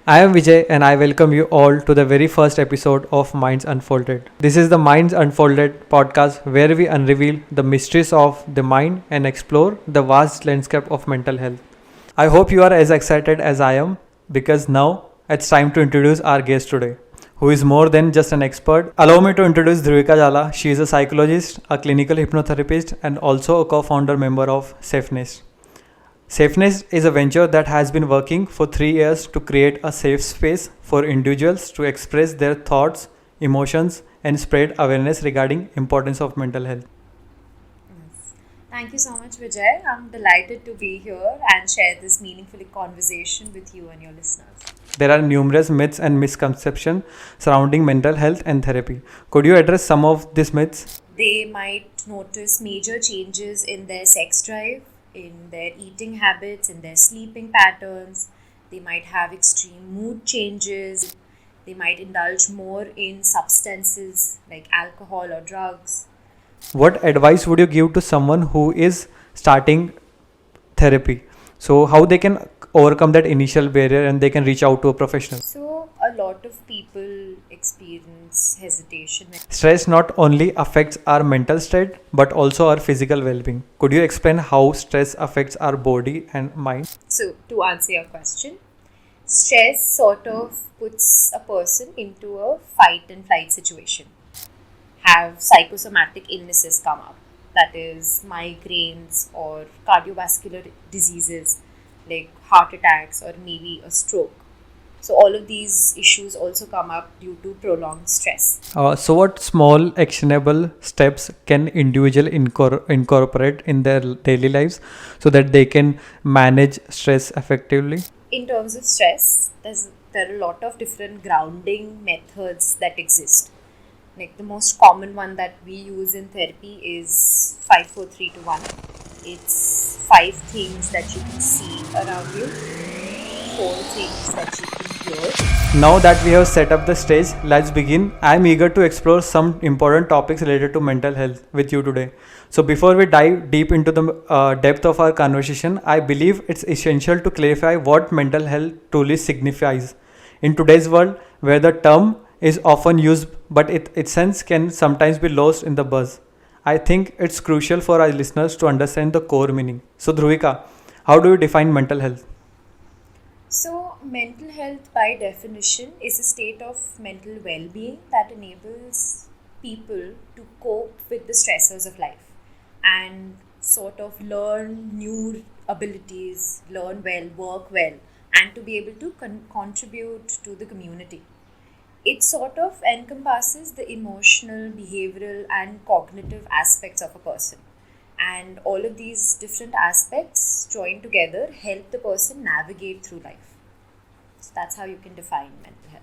I am Vijay and I welcome you all to the very first episode of Minds Unfolded. This is the Minds Unfolded podcast where we unreveal the mysteries of the mind and explore the vast landscape of mental health. I hope you are as excited as I am because now it's time to introduce our guest today, who is more than just an expert. Allow me to introduce Dhruvika Jhala. She is a psychologist, a clinical hypnotherapist, and also a co founder member of SafeNest. SafeNest is a venture that has been working for 3 years to create a safe space for individuals to express their thoughts, emotions, and spread awareness regarding importance of mental health. Yes. Thank you so much, Vijay. I'm delighted to be here and share this meaningful conversation with you and your listeners. There are numerous myths and misconceptions surrounding mental health and therapy. Could you address some of these myths? They might notice major changes in their sex drive, in their eating habits, in their sleeping patterns. They might have extreme mood changes. They might indulge more in substances like alcohol or drugs. What advice would you give to someone who is starting therapy? So, how they can overcome that initial barrier and they can reach out to a professional? So, a lot of people experience hesitation. Stress not only affects our mental state but also our physical well being. Could you explain how stress affects our body and mind? So, to answer your question, stress sort of puts a person into a fight and flight situation. Have psychosomatic illnesses come up, that is, migraines or cardiovascular diseases like heart attacks or maybe a stroke. So, all of these issues also come up due to prolonged stress. So, what small actionable steps can individual incorporate in their daily lives so that they can manage stress effectively? In terms of stress, there are a lot of different grounding methods that exist. Like the most common one that we use in therapy is 5 4 3 2 1. It's 5 things that you can see around you, 4 things that you can hear. Now that we have set up the stage, let's begin. I'm eager to explore some important topics related to mental health with you today. So, before we dive deep into the depth of our conversation, I believe it's essential to clarify what mental health truly signifies. In today's world, where the term is often used but its sense can sometimes be lost in the buzz, I think it's crucial for our listeners to understand the core meaning. So, Dhruvika, how do you define mental health? So, mental health by definition is a state of mental well being that enables people to cope with the stressors of life and sort of learn new abilities, learn well, work well, and to be able to contribute to the community. It sort of encompasses the emotional, behavioral, and cognitive aspects of a person. And all of these different aspects joined together help the person navigate through life. So that's how you can define mental health.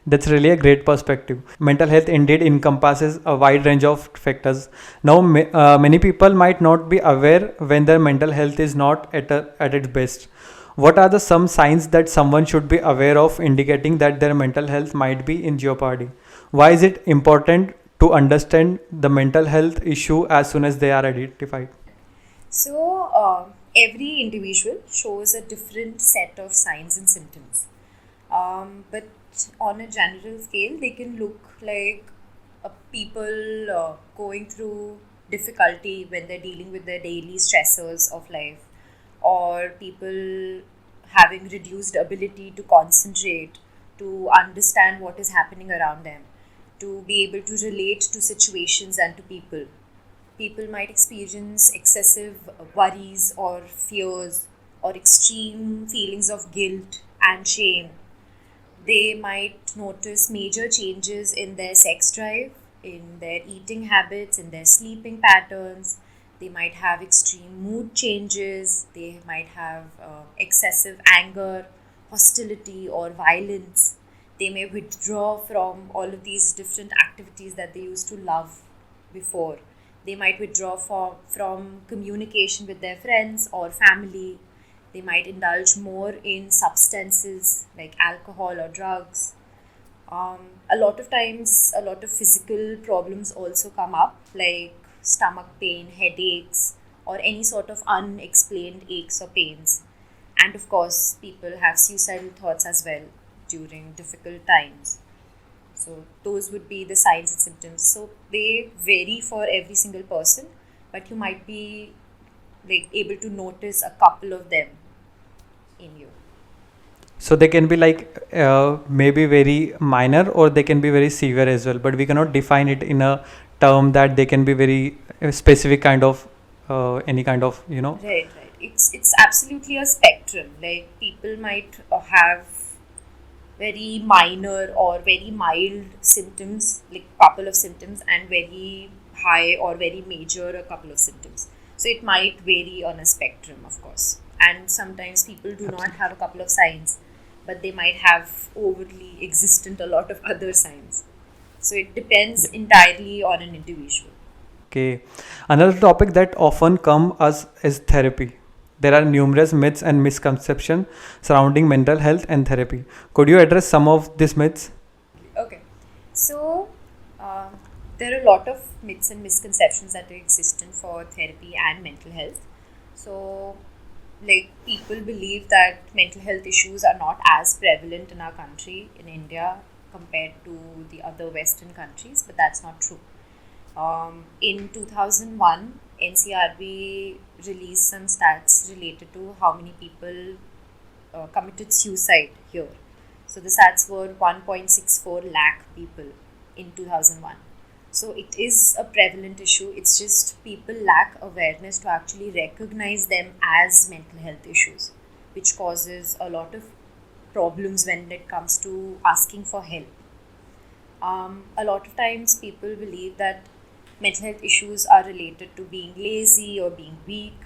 That's really a great perspective. Mental health indeed encompasses a wide range of factors. Now, many people might not be aware when their mental health is not at its best. What are the some signs that someone should be aware of indicating that their mental health might be in jeopardy? Why is it important to understand the mental health issue as soon as they are identified? So, every individual shows a different set of signs and symptoms. But on a general scale, they can look like people going through difficulty when they're dealing with their daily stressors of life, or people having reduced ability to concentrate, to understand what is happening around them, to be able to relate to situations and to people. People might experience excessive worries or fears or extreme feelings of guilt and shame. They might notice major changes in their sex drive, in their eating habits, in their sleeping patterns. They might have extreme mood changes. They might have excessive anger, hostility, or violence. They may withdraw from all of these different activities that they used to love before. They might withdraw from communication with their friends or family. They might indulge more in substances like alcohol or drugs. A lot of times, a lot of physical problems also come up, like stomach pain, headaches, or any sort of unexplained aches or pains. And of course, people have suicidal thoughts as well during difficult times. So those would be the signs and symptoms. So they vary for every single person, but you might be like able to notice a couple of them in you. So they can be like maybe very minor, or they can be very severe as well, but we cannot define it in a term that they can be very specific kind of any kind of, you know. Right, right. It's absolutely a spectrum. Like people might have very minor or very mild symptoms, like couple of symptoms, and very high or very major a couple of symptoms. So it might vary on a spectrum, of course. And sometimes people do not have a couple of signs, but they might have overly existent a lot of other signs. So it depends entirely on an individual. Okay. Another topic that often come as is therapy. There are numerous myths and misconceptions surrounding mental health and therapy. Could you address some of these myths? Okay, so uh, there are a lot of myths and misconceptions that are existent for therapy and mental health. So, like people believe that mental health issues are not as prevalent in our country, in India, compared to the other Western countries, but that's not true. In 2001, NCRB released some stats related to how many people committed suicide here. So the stats were 1.64 lakh people in 2001. So it is a prevalent issue. It's just people lack awareness to actually recognize them as mental health issues, which causes a lot of problems when it comes to asking for help. A lot of times people believe that mental health issues are related to being lazy or being weak,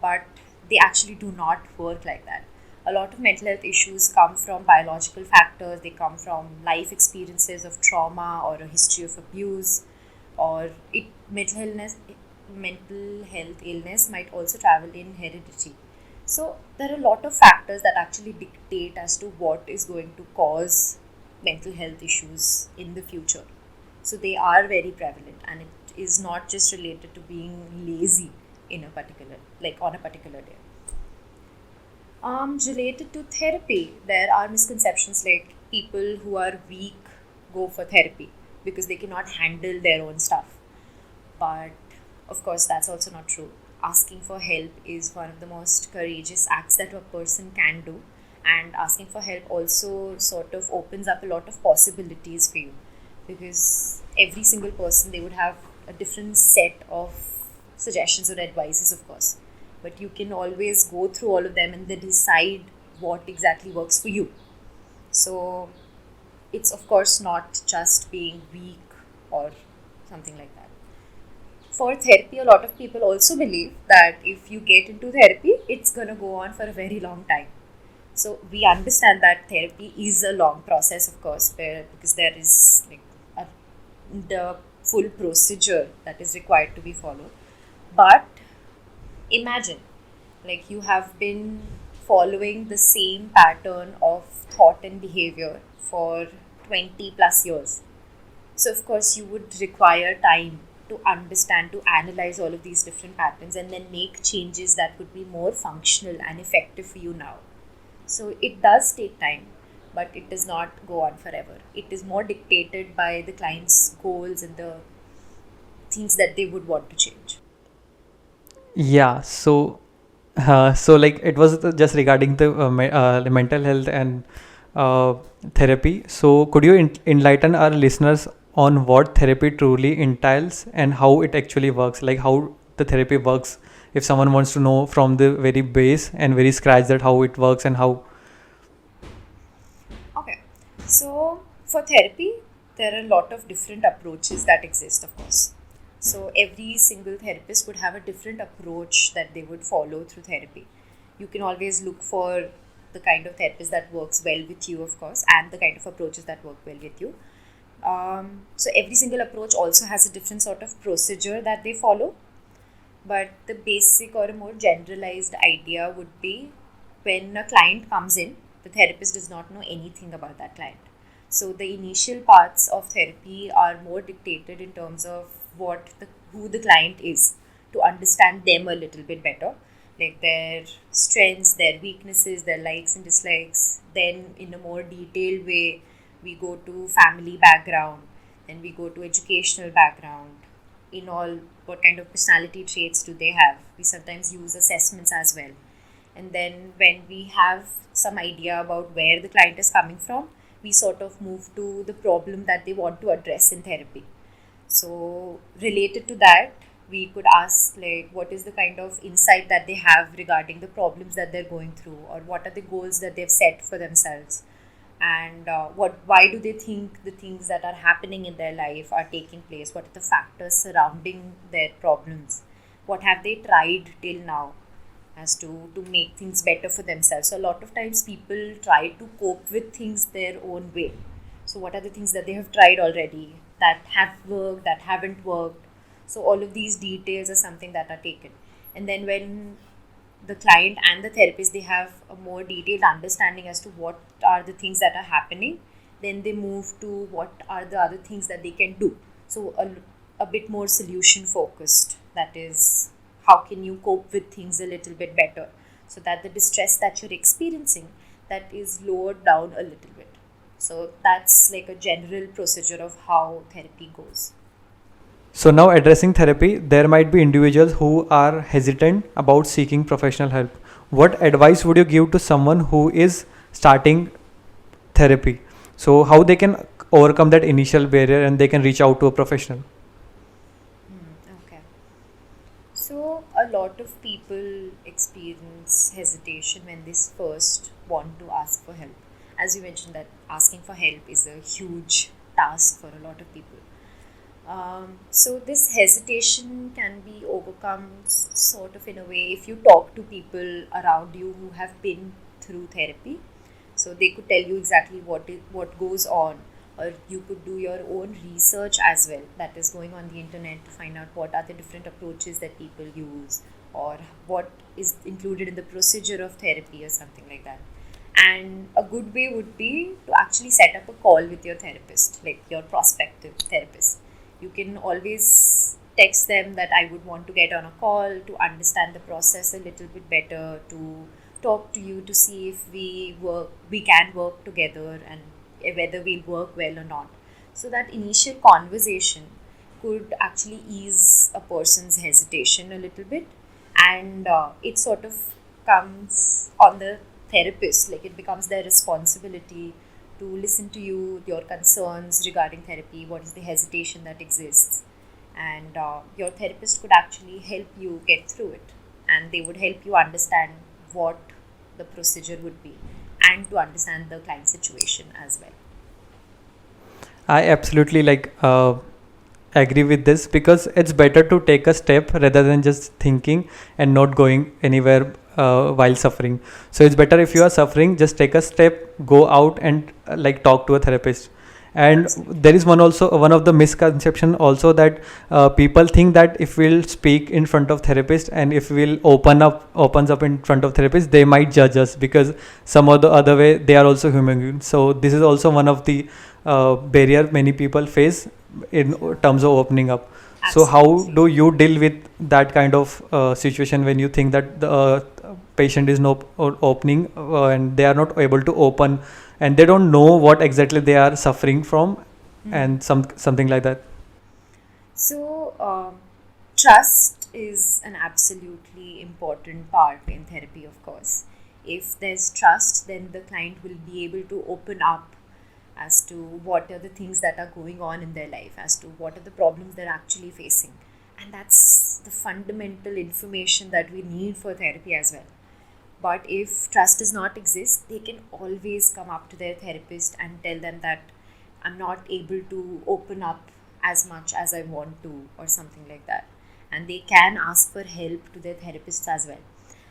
but they actually do not work like that. A lot of mental health issues come from biological factors, they come from life experiences of trauma or a history of abuse, or mental health illness might also travel in heredity. So there are a lot of factors that actually dictate as to what is going to cause mental health issues in the future. So they are very prevalent, and it is not just related to being lazy in a particular, like on a particular day. Related to therapy, there are misconceptions like people who are weak go for therapy because they cannot handle their own stuff. But of course, that's also not true. Asking for help is one of the most courageous acts that a person can do, and asking for help also sort of opens up a lot of possibilities for you, because every single person, they would have a different set of suggestions or advices, of course, but you can always go through all of them and then decide what exactly works for you. So it's of course not just being weak or something like that. For therapy, a lot of people also believe that if you get into therapy, it's going to go on for a very long time. So we understand that therapy is a long process, of course, because there is like the full procedure that is required to be followed. But imagine, like you have been following the same pattern of thought and behavior for 20 plus years. So of course you would require time to understand, to analyze all of these different patterns and then make changes that would be more functional and effective for you now. So it does take time, but it does not go on forever. It is more dictated by the client's goals and the things that they would want to change. Yeah, so like it was just regarding the mental health and uh, therapy. So could you enlighten our listeners on what therapy truly entails and how it actually works, like how the therapy works, if someone wants to know from the very base and very scratch that how it works and how. Okay, so for therapy, there are a lot of different approaches that exist, of course. So every single therapist would have a different approach that they would follow through therapy. You can always look for the kind of therapist that works well with you, of course, and the kind of approaches that work well with you. So every single approach also has a different sort of procedure that they follow, but the basic or a more generalized idea would be when a client comes in, the therapist does not know anything about that client. So the initial parts of therapy are more dictated in terms of who the client is, to understand them a little bit better. like their strengths, their weaknesses, their likes and dislikes. Then, in a more detailed way, we go to family background, then we go to educational background. In all, what kind of personality traits do they have? We sometimes use assessments as well. And then, when we have some idea about where the client is coming from, we sort of move to the problem that they want to address in therapy. So, related to that, we could ask like what is the kind of insight that they have regarding the problems that they're going through, or what are the goals that they've set for themselves, and why do they think the things that are happening in their life are taking place? What are the factors surrounding their problems? What have they tried till now as to make things better for themselves? So a lot of times people try to cope with things their own way. So what are the things that they have tried already that have worked, that haven't worked? So all of these details are something that are taken. And then when the client and the therapist, they have a more detailed understanding as to what are the things that are happening, then they move to what are the other things that they can do. So a bit more solution focused, that is how can you cope with things a little bit better, so that the distress that you're experiencing, that is lowered down a little bit. So that's like a general procedure of how therapy goes. So now addressing therapy, there might be individuals who are hesitant about seeking professional help. What advice would you give to someone who is starting therapy? So how they can overcome that initial barrier and they can reach out to a professional? Okay. So, a lot of people experience hesitation when they first want to ask for help. As you mentioned, that asking for help is a huge task for a lot of people. So, this hesitation can be overcome sort of in a way if you talk to people around you who have been through therapy. So, they could tell you exactly what goes on, or you could do your own research as well, that is going on the internet, to find out what are the different approaches that people use, or what is included in the procedure of therapy or something like that. And a good way would be to actually set up a call with your therapist, like your prospective therapist. You can always text them that I would want to get on a call to understand the process a little bit better, to talk to you, to see if we can work together, and whether we'll work well or not. So that initial conversation could actually ease a person's hesitation a little bit, and it sort of comes on the therapist, like it becomes their responsibility to listen to you, your concerns regarding therapy, what is the hesitation that exists, and your therapist could actually help you get through it, and they would help you understand what the procedure would be, and to understand the client situation as well. I absolutely agree with this, because it's better to take a step rather than just thinking and not going anywhere while suffering. So it's better if you are suffering, just take a step, go out and talk to a therapist. And Absolutely. there is one of the misconception also, that people think that if we'll speak in front of therapist and if we'll opens up in front of therapist, they might judge us, because some or the other way they are also human beings. So this is also one of the barrier many people face in terms of opening up. So how Absolutely. do you deal with that kind of situation when you think that the patient is not opening, and they are not able to open, and they don't know what exactly they are suffering from, and something like that? So, trust is an absolutely important part in therapy, of course. If there's trust, then the client will be able to open up as to what are the things that are going on in their life, as to what are the problems they're actually facing. And that's the fundamental information that we need for therapy as well. But if trust does not exist, they can always come up to their therapist and tell them that I'm not able to open up as much as I want to, or something like that. And they can ask for help to their therapists as well.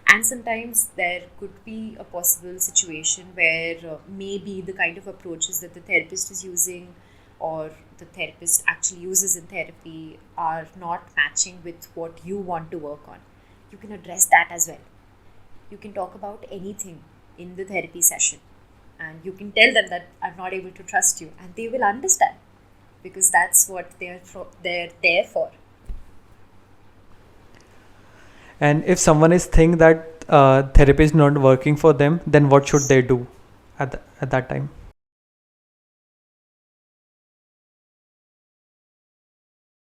And sometimes there could be a possible situation where maybe the kind of approaches that the therapist is using, or the therapist actually uses in therapy, are not matching with what you want to work on. You can address that as well. You can talk about anything in the therapy session, and you can tell them that I'm not able to trust you, and they will understand, because that's what they're there for. And if someone is think that therapy is not working for them, then what should they do at that time?